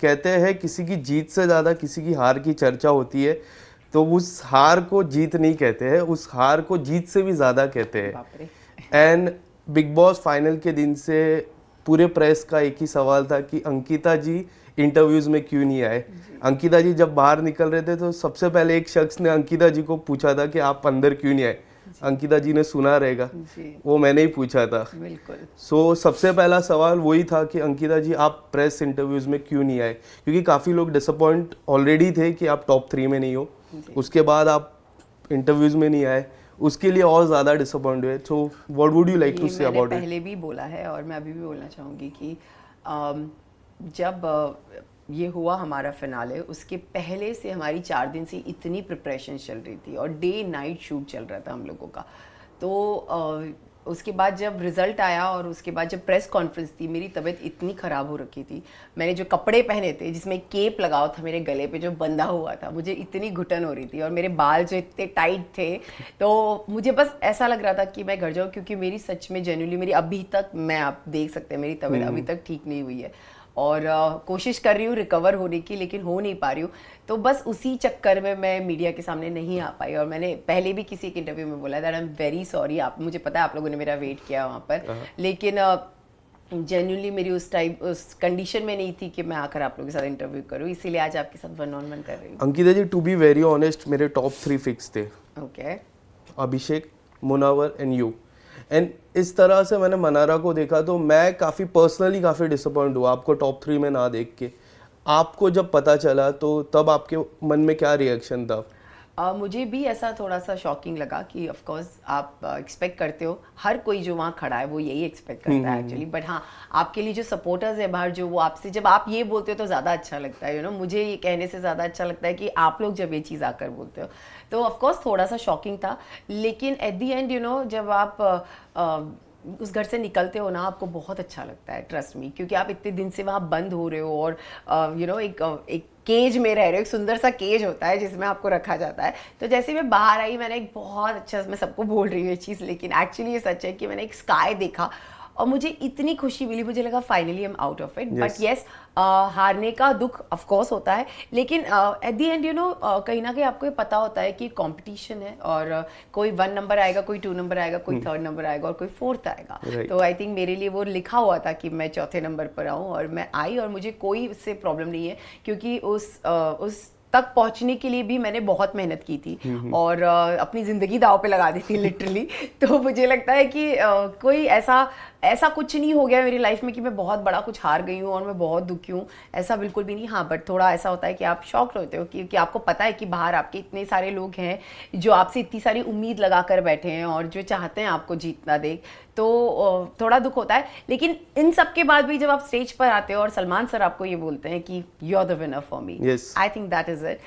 कहते हैं किसी की जीत से ज़्यादा किसी की हार की चर्चा होती है, तो उस हार को जीत नहीं कहते हैं, उस हार को जीत से भी ज़्यादा कहते हैं। एंड बिग बॉस फाइनल के दिन से पूरे प्रेस का एक ही सवाल था कि अंकिता जी इंटरव्यूज़ में क्यों नहीं आए। अंकिता जी जब बाहर निकल रहे थे तो सबसे पहले एक शख्स ने अंकिता जी को पूछा था कि आप अंदर क्यों नहीं आए। अंकिता जी ने सुना रहेगा, वो मैंने ही पूछा था। बिल्कुल। सो सबसे पहला सवाल वही था कि अंकिता जी आप प्रेस इंटरव्यूज़ में क्यों नहीं आए, क्योंकि काफ़ी लोग डिसअपॉइंट ऑलरेडी थे कि आप टॉप 3 में नहीं हो, उसके बाद आप इंटरव्यूज़ में नहीं आए, उसके लिए और ज़्यादा डिसअपॉइंट हुए। So what would you like to say about it? पहले भी बोला है और मैं अभी भी बोलना चाहूँगी कि जब ये हुआ हमारा फिनाले, उसके पहले से हमारी 4 दिन से इतनी प्रिपरेशन चल रही थी और डे नाइट शूट चल रहा था हम लोगों का। तो उसके बाद जब रिज़ल्ट आया और उसके बाद जब प्रेस कॉन्फ्रेंस थी, मेरी तबीयत इतनी ख़राब हो रखी थी। मैंने जो कपड़े पहने थे जिसमें केप लगाओ था मेरे गले पे जो बंधा हुआ था, मुझे इतनी घुटन हो रही थी और मेरे बाल जो इतने टाइट थे, तो मुझे बस ऐसा लग रहा था कि मैं घर जाऊँ, क्योंकि मेरी सच में जेन्युइनली मेरी अभी तक, मैं आप देख सकते हैं मेरी तबीयत अभी तक ठीक नहीं हुई है और कोशिश कर रही हूँ रिकवर होने की, लेकिन हो नहीं पा रही हूँ। तो बस उसी चक्कर में मैं मीडिया के सामने नहीं आ पाई और मैंने पहले भी किसी एक इंटरव्यू में बोला that I am very sorry. आप, मुझे पता है आप लोगों ने मेरा वेट किया वहाँ पर, लेकिन जेन्युइनली मेरी उस टाइम उस कंडीशन में नहीं थी कि मैं आकर आप लोगों के साथ इंटरव्यू करूँ, इसीलिए आज आपके साथ 1-on-1 कर रही हूँ। अंकिता जी, टू बी वेरी ऑनेस्ट, मेरे टॉप 3 फिक्स थे। Okay. Abhishek, Munawar and you. And इस तरह से मैंने मनारा को देखा तो मैं काफ़ी पर्सनली काफ़ी डिसअपॉइंट हुआ आपको टॉप 3 में ना देख के। आपको जब पता चला तो तब आपके मन में क्या रिएक्शन था? मुझे भी ऐसा थोड़ा सा शॉकिंग लगा कि ऑफ कोर्स आप एक्सपेक्ट करते हो, हर कोई जो वहाँ खड़ा है वो यही एक्सपेक्ट करता है एक्चुअली, बट हाँ, आपके लिए जो सपोर्टर्स है बाहर, जो वो आपसे जब आप ये बोलते हो तो ज़्यादा अच्छा लगता है, मुझे ये कहने से ज़्यादा अच्छा लगता है कि आप लोग जब ये चीज़ आकर बोलते हो, तो ऑफ कोर्स थोड़ा सा शॉकिंग था। लेकिन एट दी एंड जब आप उस घर से निकलते हो ना, आपको बहुत अच्छा लगता है, ट्रस्ट मी, क्योंकि आप इतने दिन से वहाँ बंद हो रहे हो और एक केज में रह रहे हो, एक सुंदर सा केज होता है जिसमें आपको रखा जाता है। तो जैसे मैं बाहर आई, मैंने एक बहुत अच्छा, मैं सबको बोल रही हूँ ये चीज़, लेकिन एक्चुअली ये सच है कि मैंने एक स्काई देखा और मुझे इतनी खुशी मिली, मुझे लगा finally I am out of it. But yes, हारने का दुख ऑफ कोर्स होता है, लेकिन एट दी एंड कहीं ना कहीं आपको ये पता होता है कि कंपटीशन है और कोई 1 नंबर आएगा, कोई 2 नंबर आएगा, कोई 3rd नंबर आएगा और कोई 4th आएगा। तो आई थिंक मेरे लिए वो लिखा हुआ था कि मैं 4थे नंबर पर आऊँ और मैं आई और मुझे कोई इससे प्रॉब्लम नहीं है, क्योंकि उस तक पहुंचने के लिए भी मैंने बहुत मेहनत की थी और अपनी ज़िंदगी दांव पे लगा दी थी लिटरली। तो मुझे लगता है कि कोई ऐसा कुछ नहीं हो गया मेरी लाइफ में कि मैं बहुत बड़ा कुछ हार गई हूँ और मैं बहुत दुखी हूँ, ऐसा बिल्कुल भी नहीं। हाँ, बट थोड़ा ऐसा होता है कि आप शॉक्ड होते हो क्योंकि आपको पता है कि बाहर आपके इतने सारे लोग हैं जो आपसे इतनी सारी उम्मीद लगा कर बैठे हैं और जो चाहते हैं आपको जीतना देख, तो थोड़ा दुख होता है। लेकिन इन सब के बाद भी जब आप स्टेज पर आते हो और सलमान सर आपको ये बोलते हैं कि you are the winner for me, I think that is it.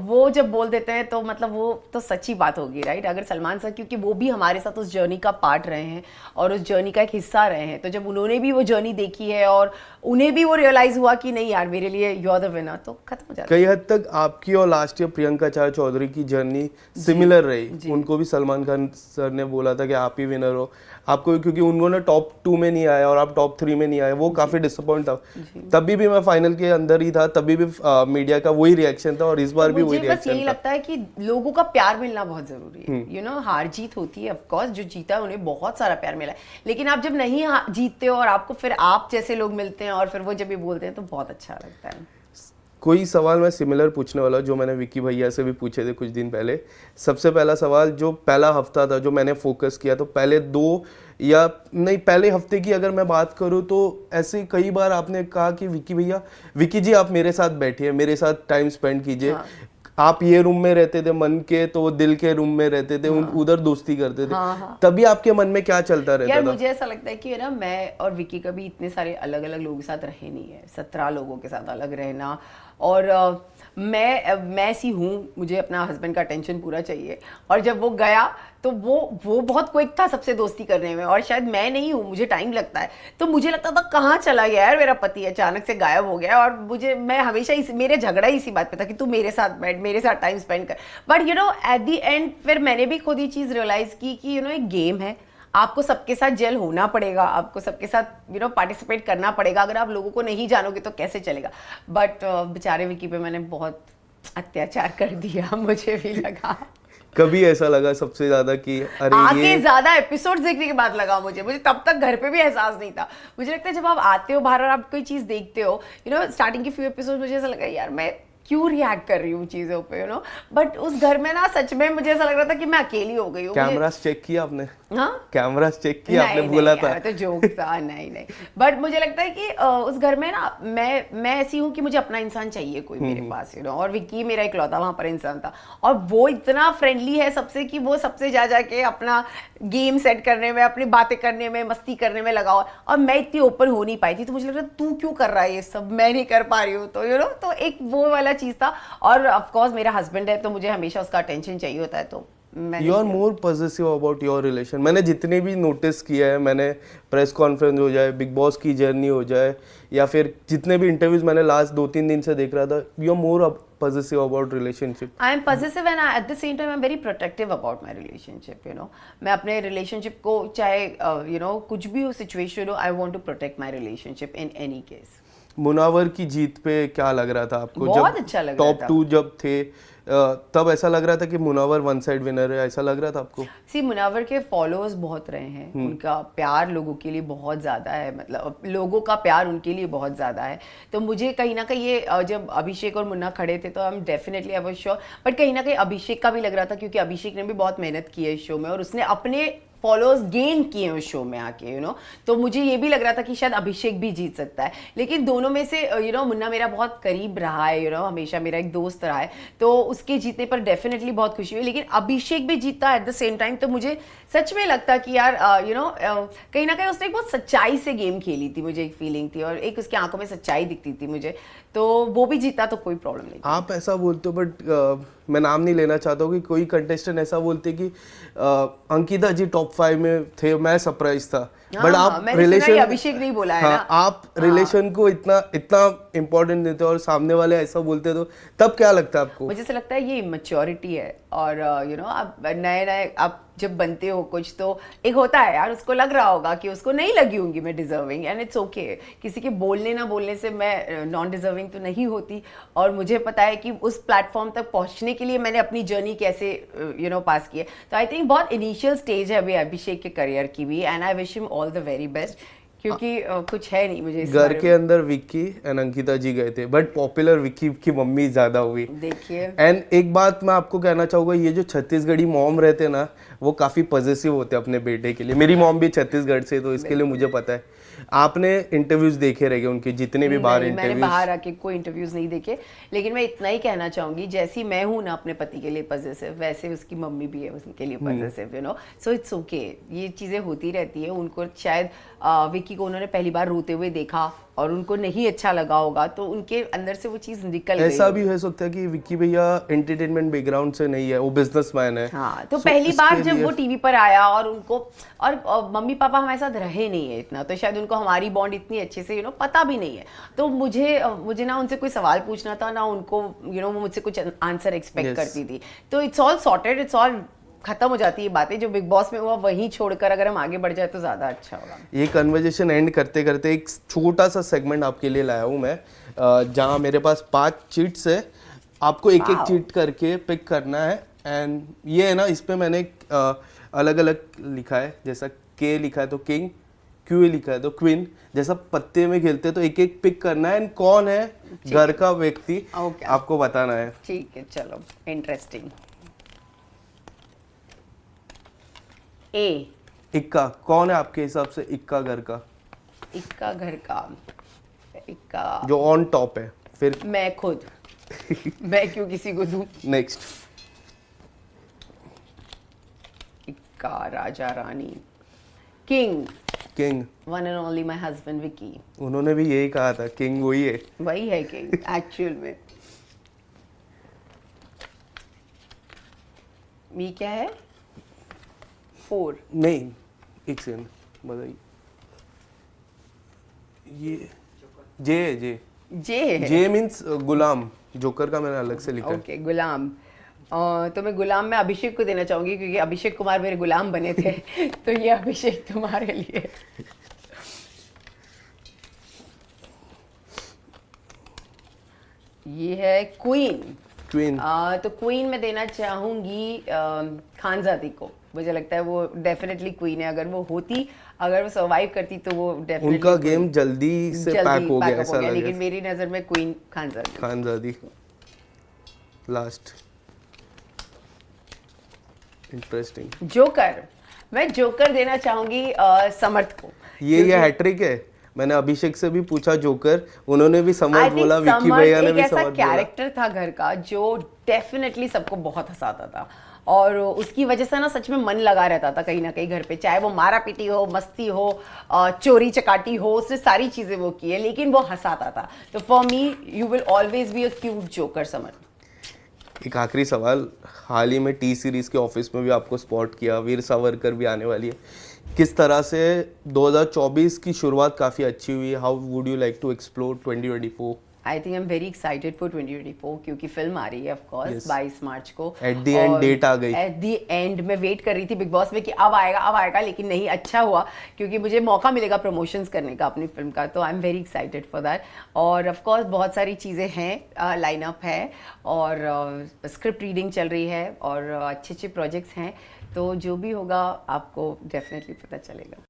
वो जब बोल देते हैं तो मतलब वो तो सच्ची बात होगी, राइट? अगर सलमान सर, क्योंकि वो भी हमारे साथ उस जर्नी का पार्ट रहे हैं और उस जर्नी का एक हिस्सा रहे हैं, तो जब उन्होंने भी वो जर्नी देखी है और उन्हें भी वो रियलाइज हुआ कि नहीं यार, मेरे लिए यू आर द विनर, तो खत्म हो जाता है। कई हद तक आपकी और लास्ट ईयर प्रियंका चार चौधरी की जर्नी सिमिलर रही। उनको भी सलमान खान सर ने बोला था कि आप ही विनर हो, आपको, क्योंकि उन्होंने टॉप 2 में नहीं आया और आप टॉप 3 में नहीं आए, वो काफी डिसअपॉइंट था। तभी भी मैं फाइनल के अंदर ही था, तभी भी मीडिया का वही रिएक्शन था और इस बार भी वही रिएक्शन था। मुझे बस यही लगता है कि लोगों का प्यार मिलना बहुत जरूरी है। हार जीत होती है, ऑफ कोर्स जो जीता है उन्हें बहुत सारा प्यार मिला है, लेकिन आप जब नहीं जीतते हो और आपको फिर आप जैसे लोग मिलते हैं और फिर वो जब भी बोलते हैं तो बहुत अच्छा लगता है। कोई सवाल मैं सिमिलर पूछने वाला जो मैंने विकी भैया से भी पूछे थे कुछ दिन पहले। सबसे पहला सवाल, जो पहला हफ्ता था जो मैंने फोकस किया, तो पहले 2 या नहीं पहले हफ्ते की अगर मैं बात करूं तो ऐसे कई बार आपने कहा कि विकी भैया, विकी जी आप मेरे साथ बैठिए, मेरे साथ टाइम स्पेंड कीजिए। हाँ। आप ये रूम में रहते थे मन के, तो वो दिल के रूम में रहते थे। हाँ। उधर दोस्ती करते थे। हाँ। तभी आपके मन में क्या चलता रहता यार था? मुझे ऐसा लगता है कि ना, मैं और विकी कभी इतने सारे अलग अलग लोगों के साथ रहे नहीं है। 17 लोगों के साथ अलग रहना, और मैं ऐसी हूँ, मुझे अपना हस्बैंड का अटेंशन पूरा चाहिए, और जब वो गया तो वो बहुत क्विक था सबसे दोस्ती करने में, और शायद मैं नहीं हूँ, मुझे टाइम लगता है। तो मुझे लगता था कहाँ चला गया यार मेरा पति, अचानक से गायब हो गया। और मैं हमेशा मेरे झगड़ा ही इसी बात पे था कि तू मेरे साथ बैठ, मेरे साथ टाइम स्पेंड कर। बट एट दी एंड फिर मैंने भी खुद ही चीज़ रियलाइज़ की कि एक गेम है, आपको सबके साथ जेल होना पड़ेगा, आपको सबके साथ पार्टिसिपेट करना पड़ेगा। अगर आप लोगों को नहीं जानोगे तो कैसे चलेगा। बट बेचारे विकी पे मैंने बहुत अत्याचार कर दिया, मुझे भी लगा। कभी ऐसा लगा सबसे ज्यादा कि अरे आके ज्यादा एपिसोड देखने के बाद लगा मुझे तब तक घर पे भी एहसास नहीं था। मुझे लगता है जब आप आते हो बाहर और आप कोई चीज देखते हो, स्टार्टिंग के फ्यू एपिसोड मुझे ऐसा लगा यार मैं क्यों रिएक्ट कर रही हूँ चीजों पे, बट उस घर में ना सच में मुझे ऐसा लग रहा था कि मैं अकेली हो गई हूँ। कैमरास चेक किया आपने? हाँ, कैमरास चेक किया आपने? बोला था तो जोक था। नहीं, बट मुझे लगता है कि उस घर में ना मैं ऐसी हूँ कि मुझे अपना इंसान चाहिए कोई मेरे पास, और विक्की मेरा इकलौता वहां पर इंसान था। और वो इतना फ्रेंडली है सबसे कि वो सबसे जा जाके अपना गेम सेट करने में, अपनी बातें करने में, मस्ती करने में लगा। और मैं इतनी ओपन हो नहीं पाई थी, तो मुझे लग रहा तू क्यों कर रहा है ये सब, मैं नहीं कर पा रही हूँ। तो तो एक वो वाला चीज था। और ऑफ कोर्स मेरा हस्बैंड है तो मुझे हमेशा उसका अटेंशन चाहिए होता है, तो you are more positive about your relation. मैंने जितने भी नोटिस किया है, मैंने प्रेस कॉन्फ्रेंस हो जाए, बिग बॉस की जर्नी हो जाए, या फिर जितने भी इंटरव्यूज मैंने लास्ट 2-3 दिन से देख रहा था, you are more possessive about relationship. I am possessive and at the same time I'm very protective about my relationship. मैं अपने relationship को चाहे कुछ भी हो situation हो, I want to protect my relationship in any case. Munawar की जीत पे क्या लग रहा था आपको? बहुत अच्छा लग रहा था। टॉप 2 जब थे तब ऐसा लग रहा था कि मुनावर वन साइड विनर है, ऐसा लग रहा था आपको? मुनावर के फॉलोअर्स बहुत रहे हैं, उनका प्यार लोगों के लिए बहुत ज़्यादा है, मतलब लोगों का प्यार उनके लिए बहुत ज़्यादा है। तो मुझे कहीं ना कहीं ये जब अभिषेक और मुन्ना खड़े थे तो I am definitely I was sure, but कहीं ना कहीं अभिषेक का भी लग रहा था, क्योंकि अभिषेक ने भी बहुत मेहनत की है इस शो में और उसने अपने फॉलोअर्स गेन किए उस शो में आके, तो मुझे ये भी लग रहा था कि शायद अभिषेक भी जीत सकता है। लेकिन दोनों में से मुन्ना मेरा बहुत करीब रहा है, हमेशा मेरा एक दोस्त रहा है, तो उसके जीतने पर डेफिनेटली बहुत खुशी हुई। लेकिन अभिषेक भी जीता एट द सेम टाइम, तो मुझे सच में लगता कि यार कहीं ना कहीं उसने एक बहुत सच्चाई से गेम खेली थी, मुझे एक फीलिंग थी और एक उसकी आंखों में सच्चाई दिखती थी मुझे, तो वो भी जीता तो कोई प्रॉब्लम नहीं। आप ऐसा बोलते हो, बट मैं नाम नहीं लेना चाहता हूँ कि कोई कंटेस्टेंट ऐसा बोलते कि अंकिता जी टॉप 5 में थे, मैं सरप्राइज था। बट आप रिलेशन, अभिषेक नहीं बोला है ना, आप रिलेशन को इतना इम्पोर्टेंट देते हो और सामने वाले ऐसा बोलते तो तब क्या लगता है आपको? मुझे ऐसा लगता है ये इमेच्योरिटी है। और आप नए आप जब बनते हो कुछ, तो एक होता है यार, उसको लग रहा होगा कि उसको नहीं लगी होंगी मैं डिजर्विंग, एंड इट्स ओके। किसी के बोलने ना बोलने से मैं नॉन डिजर्विंग तो नहीं होती, और मुझे पता है कि उस प्लेटफॉर्म तक पहुंचने के लिए मैंने अपनी जर्नी कैसे पास की है। तो आई थिंक बहुत इनिशियल स्टेज है अभी अभिषेक के करियर की भी, and I wish him all the very best, क्योंकि कुछ है नहीं मुझे। घर के अंदर विक्की एंड अंकिता जी गए थे, बट पॉपुलर विक्की की मम्मी ज्यादा हुई, देखिए। एंड एक बात मैं आपको कहना चाहूंगा, ये जो छत्तीसगढ़ी मॉम रहते ना, वो काफी पॉजिटिव होते हैं अपने बेटे के लिए। मेरी मॉम भी छत्तीसगढ़ से, तो इसके लिए मुझे पता है। आपने इंटरव्यूज देखे रहेंगे उनके, जितने भी बाहर इंटरव्यूज? मैंने बाहर आके कोई इंटरव्यूज नहीं देखे, लेकिन मैं इतना ही कहना चाहूंगी, जैसी मैं हूं ना अपने पति के लिए पॉजिटिव, वैसे उसकी मम्मी भी है उसके लिए पॉजिटिव, सो इट्स ओके। ये चीजें होती रहती है। उनको शायद विक्की को उन्होंने पहली बार रोते हुए देखा और उनको नहीं अच्छा लगा होगा, तो उनके अंदर से वो चीज निकल गई। ऐसा भी हो सकता है कि विक्की भैया एंटरटेनमेंट बैकग्राउंड से नहीं है, वो बिजनेसमैन है। हाँ, तो पहली बार जब वो टीवी पर आया और उनको, और मम्मी पापा हमारे साथ रहे नहीं है इतना, तो शायद उनको हमारी बॉन्ड इतनी अच्छे से पता भी नहीं है। तो मुझे ना उनसे कोई सवाल पूछना था ना उनको, वो मुझसे कुछ आंसर एक्सपेक्ट करती थी। तो it's all sorted, it's all खत्म हो जाती है बातें। जो बिग बॉस में हुआ वहीं छोड़कर अगर हम आगे बढ़ जाए तो ज्यादा अच्छा होगा। ये कन्वर्जेशन एंड करते करते एक छोटा सा सेगमेंट आपके लिए लाया हूँ मैं, जहाँ मेरे पास 5 चीट्स है, आपको एक एक चीट करके पिक करना है। एंड ये है ना, इस पे मैंने अलग अलग लिखा है, जैसा के लिखा है तो किंग, क्यू लिखा है तो क्वीन, जैसा पत्ते में खेलते तो एक एक पिक करना है, एंड कौन है घर का व्यक्ति आपको बताना है। ठीक है, चलो, इंटरेस्टिंग। ए, इक्का कौन है आपके हिसाब से? इक्का घर का, इक्का घर का, इक्का जो ऑन टॉप है। फिर मैं खुद मैं क्यों किसी को दूं? नेक्स्ट, इक्का राजा रानी। King, king one and only my husband Vicky. उन्होंने भी यही कहा था, किंग वही है। वही है किंग एक्चुअल में। ये क्या है? 4 नहीं, एक सेकंड बताइए। ये जे है, जे जे जे मीन्स गुलाम। जोकर का मैंने अलग से लिखा है। ओके, गुलाम। तो मैं गुलाम में अभिषेक को देना चाहूंगी क्योंकि अभिषेक कुमार मेरे गुलाम बने थे तो ये अभिषेक तुम्हारे लिए। ये है क्वीन। क्वीन तो क्वीन में देना चाहूंगी खानजादी को। मुझे लगता है वो डेफिनेटली क्वीन है। अगर वो होती, अगर वो सर्वाइव करती तो वो डेफिनेटली उनका गेम जल्दी से पैक हो गया ऐसा लगा, लेकिन मेरी नजर में queen Khanzaadi. Khanzaadi last. Interesting. Joker, मैं जोकर देना चाहूंगी समर्थ को। ये हैट्रिक है। मैंने अभिषेक से भी पूछा जोकर, उन्होंने भी समर्थ बोला, विक्की भैया ने भी समर्थ बोला। एक ऐसा कैरेक्टर था घर का जो डेफिनेटली सबको बहुत हंसाता था और उसकी वजह से ना सच में मन लगा रहता था कहीं ना कहीं घर पे, चाहे वो मारा पीटी हो, मस्ती हो, चोरी चकाटी हो, उसने सारी चीजें वो की है लेकिन वो हंसाता था। तो for me you will always be a cute joker Samarth. एक आखिरी सवाल, हाल ही में टी सीरीज के ऑफिस में भी आपको स्पॉट किया, वीर सावरकर भी आने वाली है, किस तरह से 2024 की शुरुआत काफ़ी अच्छी हुई है, how would you like to explore 2024? I think I am very excited for 2024 क्योंकि फिल्म आ रही है ऑफ कोर्स 22 मार्च को। एट द एंड डेट आ गई। एट द एंड मैं वेट कर रही थी बिग बॉस में कि अब आएगा लेकिन नहीं, अच्छा हुआ क्योंकि मुझे मौका मिलेगा प्रमोशंस करने का अपनी फिल्म का। तो आई am very excited for that. और ऑफ कोर्स बहुत सारी चीज़ें हैं, लाइनअप है और स्क्रिप्ट रीडिंग चल रही है और अच्छे अच्छे प्रोजेक्ट्स हैं। तो जो भी होगा आपको डेफिनेटली पता चलेगा।